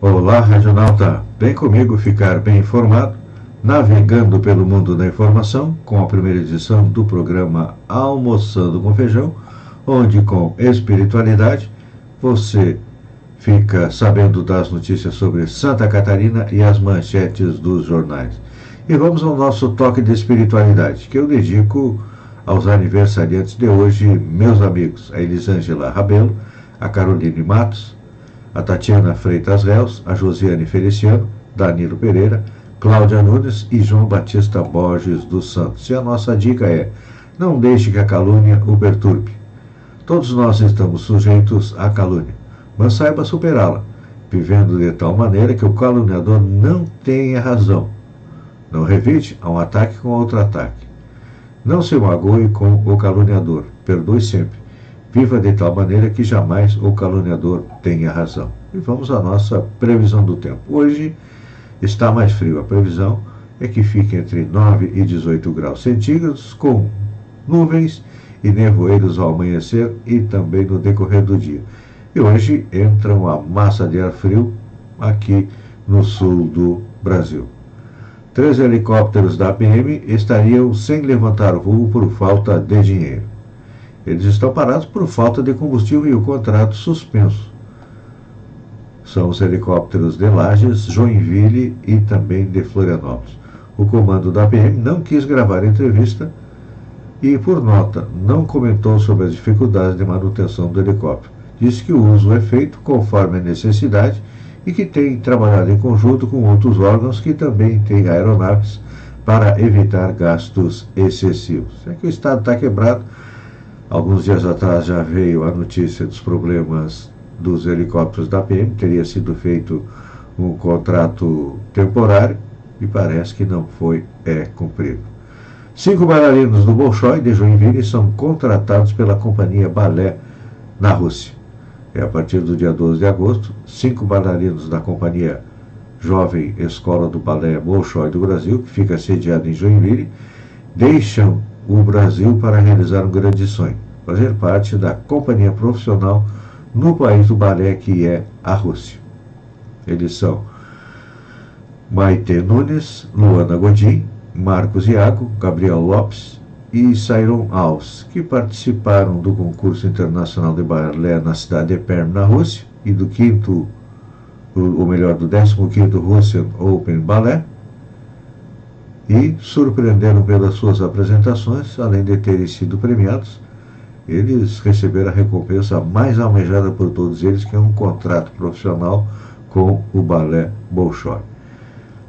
Olá, Radionauta. Vem comigo ficar bem informado, navegando pelo mundo da informação, com a primeira edição do programa Almoçando com Feijão, onde com espiritualidade você fica sabendo das notícias sobre Santa Catarina e as manchetes dos jornais. E vamos ao nosso toque de espiritualidade, que eu dedico aos aniversariantes de hoje, meus amigos, a Elisângela Rabelo, a Caroline Matos, a Tatiana Freitas Reus, a Josiane Feliciano, Danilo Pereira, Cláudia Nunes e João Batista Borges dos Santos. E a nossa dica é: não deixe que a calúnia o perturbe. Todos nós estamos sujeitos à calúnia, mas saiba superá-la, vivendo de tal maneira que o caluniador não tenha razão. Não revide a um ataque com outro ataque. Não se magoe com o caluniador, perdoe sempre. Viva de tal maneira que jamais o caluniador tenha razão. E vamos à nossa previsão do tempo. Hoje está mais frio. A previsão é que fique entre 9 e 18 graus centígrados, com nuvens e nevoeiros ao amanhecer e também no decorrer do dia. E hoje entra uma massa de ar frio aqui no sul do Brasil. 3 helicópteros da PM estariam sem levantar voo por falta de dinheiro. Eles estão parados por falta de combustível e o contrato suspenso. São os helicópteros de Lages, Joinville e também de Florianópolis. O comando da PM não quis gravar a entrevista e, por nota, não comentou sobre as dificuldades de manutenção do helicóptero. Disse que o uso é feito conforme a necessidade e que tem trabalhado em conjunto com outros órgãos que também têm aeronaves para evitar gastos excessivos. É que o Estado está quebrado. Alguns dias atrás já veio a notícia dos problemas dos helicópteros da PM, teria sido feito um contrato temporário e parece que não foi cumprido. 5 bailarinos do Bolshoi de Joinville são contratados pela companhia Balé na Rússia. A partir do dia 12 de agosto, 5 bailarinos da companhia Jovem Escola do Balé Bolshoi do Brasil, que fica sediada em Joinville, deixam o Brasil para realizar um grande sonho, fazer parte da companhia profissional no país do balé, que é a Rússia. Eles são Maite Nunes, Luana Godin, Marcos Iago, Gabriel Lopes e Sairon Alves, que participaram do concurso internacional de balé na cidade de Perm, na Rússia, e do 15º Russian Open Ballet, e surpreenderam pelas suas apresentações. Além de terem sido premiados, eles receberam a recompensa mais almejada por todos eles, que é um contrato profissional com o Balé Bolshoi.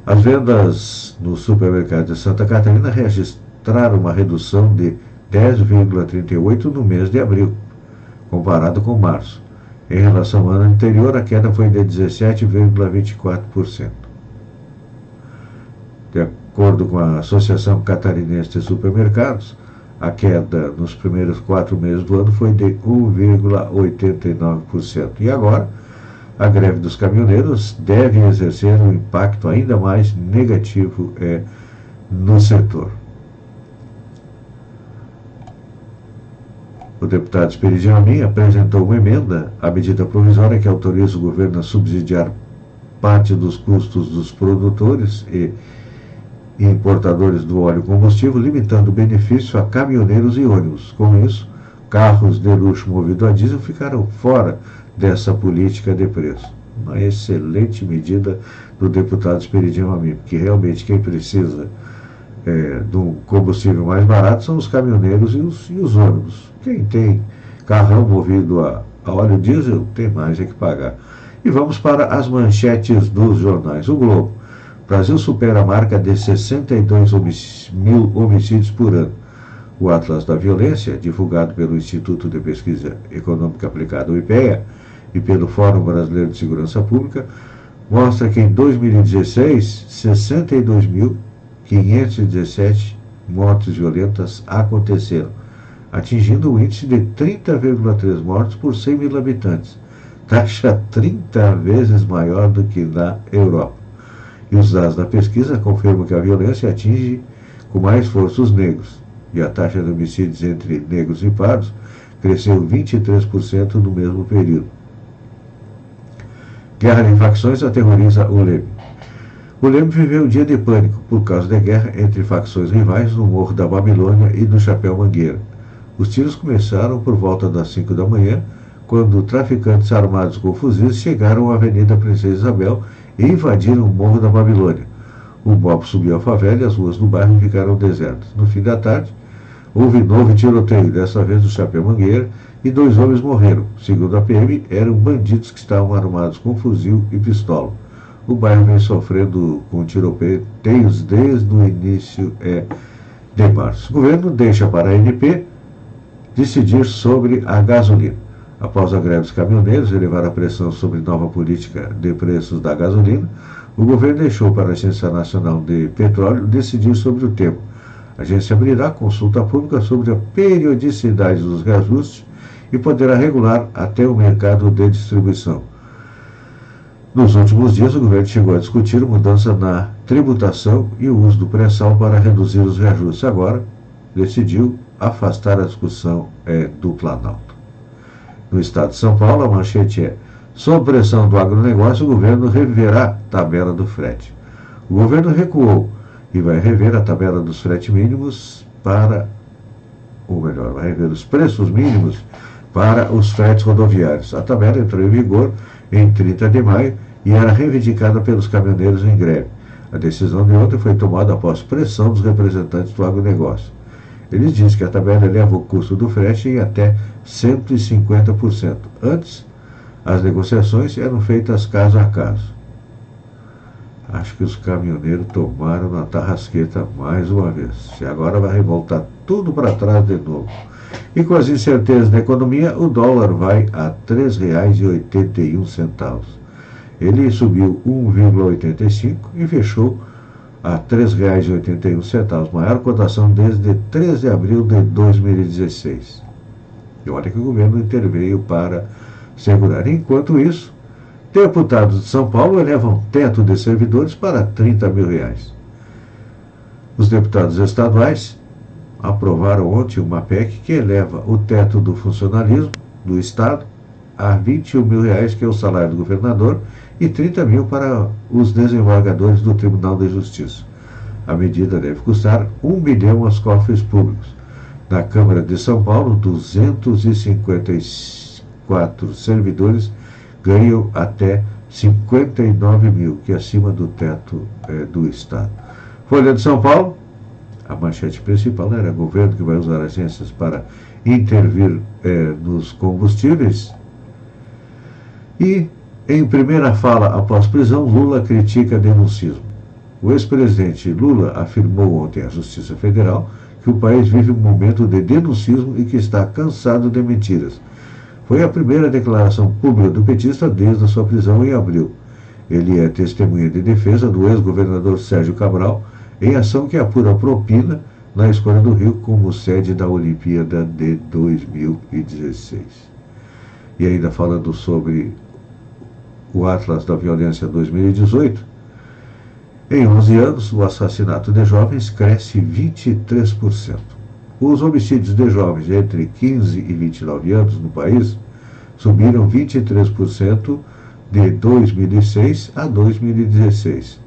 As vendas no supermercado de Santa Catarina registraram uma redução de 10,38% no mês de abril, comparado com março. Em relação ao ano anterior, a queda foi de 17,24%. De acordo com a Associação Catarinense de Supermercados, a queda nos primeiros 4 meses do ano foi de 1,89%. E agora, a greve dos caminhoneiros deve exercer um impacto ainda mais negativo no setor. O deputado Esperidião Amin apresentou uma emenda à medida provisória que autoriza o governo a subsidiar parte dos custos dos produtores e importadores do óleo combustível, limitando o benefício a caminhoneiros e ônibus. Com isso, carros de luxo movidos a diesel ficaram fora dessa política de preço. Uma excelente medida do deputado Esperidião Amin, porque realmente quem precisa de um combustível mais barato são os caminhoneiros e os ônibus. Quem tem carrão movido a óleo diesel tem mais que pagar. E vamos para as manchetes dos jornais. O Globo: Brasil supera a marca de 62 mil homicídios por ano. O Atlas da Violência, divulgado pelo Instituto de Pesquisa Econômica Aplicada, o IPEA, e pelo Fórum Brasileiro de Segurança Pública, mostra que em 2016, 62.517 mortes violentas aconteceram, atingindo o índice de 30,3 mortes por 100 mil habitantes, taxa 30 vezes maior do que na Europa. E os dados da pesquisa confirmam que a violência atinge com mais força os negros, e a taxa de homicídios entre negros e pardos cresceu 23% no mesmo período. Guerra de facções aterroriza o Leme. O Leme viveu um dia de pânico por causa da guerra entre facções rivais no Morro da Babilônia e do Chapéu Mangueira. Os tiros começaram por volta das 5 da manhã, quando traficantes armados com fuzis chegaram à Avenida Princesa Isabel e invadiram o Morro da Babilônia. O mob subiu a favela e as ruas do bairro ficaram desertas. No fim da tarde, houve novo tiroteio, dessa vez do Chapéu Mangueira, e 2 homens morreram. Segundo a PM, eram bandidos que estavam armados com fuzil e pistola. O bairro vem sofrendo com tiroteios desde o início de março. O governo deixa para a ANP decidir sobre a gasolina. Após a greve dos caminhoneiros elevar a pressão sobre nova política de preços da gasolina, o governo deixou para a Agência Nacional de Petróleo decidir sobre o tema. A agência abrirá consulta pública sobre a periodicidade dos reajustes e poderá regular até o mercado de distribuição. Nos últimos dias, o governo chegou a discutir mudança na tributação e o uso do pré-sal para reduzir os reajustes. Agora, decidiu afastar a discussão do Planalto. No estado de São Paulo, a manchete é: sob pressão do agronegócio, o governo reverá a tabela do frete. O governo recuou e vai rever a tabela dos fretes mínimos vai rever os preços mínimos para os fretes rodoviários. A tabela entrou em vigor em 30 de maio e era reivindicada pelos caminhoneiros em greve. A decisão de ontem foi tomada após pressão dos representantes do agronegócio. Eles dizem que a tabela eleva o custo do frete em até 150%. Antes, as negociações eram feitas caso a caso. Acho que os caminhoneiros tomaram na tarrasqueta mais uma vez. E agora vai voltar tudo para trás de novo. E com as incertezas da economia, o dólar vai a R$ 3,81. Ele subiu 1,85 e fechou a R$ 3,81, maior cotação desde 13 de abril de 2016. E olha que o governo interveio para segurar. Enquanto isso, deputados de São Paulo elevam teto de servidores para R$ 30 mil. Os deputados estaduais aprovaram ontem uma PEC que eleva o teto do funcionalismo do Estado a R$ 21 mil, que é o salário do governador, e 30 mil para os desembargadores do Tribunal de Justiça. A medida deve custar R$ 1 bilhão aos cofres públicos. Na Câmara de São Paulo, 254 servidores ganham até 59 mil, que é acima do teto do Estado. Folha de São Paulo, a manchete principal era: governo que vai usar agências para intervir nos combustíveis. E, em primeira fala após prisão, Lula critica denuncismo. O ex-presidente Lula afirmou ontem à Justiça Federal que o país vive um momento de denuncismo e que está cansado de mentiras. Foi a primeira declaração pública do petista desde a sua prisão em abril. Ele é testemunha de defesa do ex-governador Sérgio Cabral em ação que apura propina na escolha do Rio como sede da Olimpíada de 2016. E ainda falando sobre o Atlas da Violência 2018, em 11 anos, o assassinato de jovens cresce 23%. Os homicídios de jovens entre 15 e 29 anos no país subiram 23% de 2006 a 2016,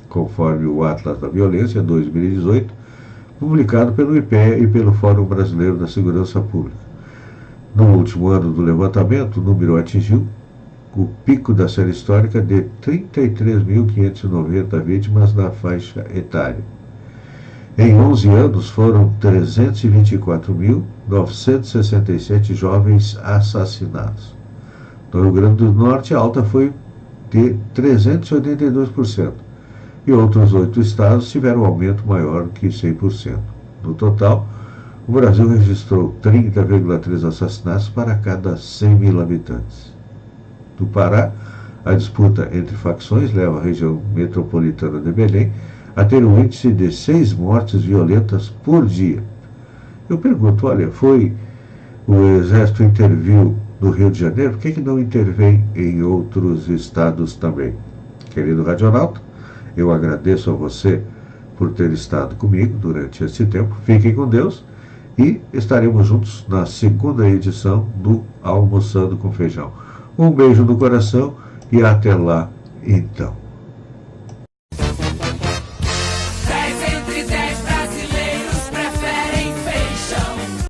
conforme o Atlas da Violência 2018, publicado pelo IPEA e pelo Fórum Brasileiro da Segurança Pública. No último ano do levantamento, o número atingiu o pico da série histórica de 33.590 vítimas na faixa etária. Em 11 anos, foram 324.967 jovens assassinados. No Rio Grande do Norte, a alta foi de 382%, e outros 8 estados tiveram um aumento maior que 100%. No total, o Brasil registrou 30,3 assassinatos para cada 100 mil habitantes. Do Pará, a disputa entre facções leva a região metropolitana de Belém a ter um índice de 6 mortes violentas por dia. Eu pergunto, olha, o Exército interviu no Rio de Janeiro, por que não intervém em outros estados também? Querido radionauta, eu agradeço a você por ter estado comigo durante esse tempo. Fiquem com Deus e estaremos juntos na segunda edição do Almoçando com Feijão. Um beijo no coração e até lá, então.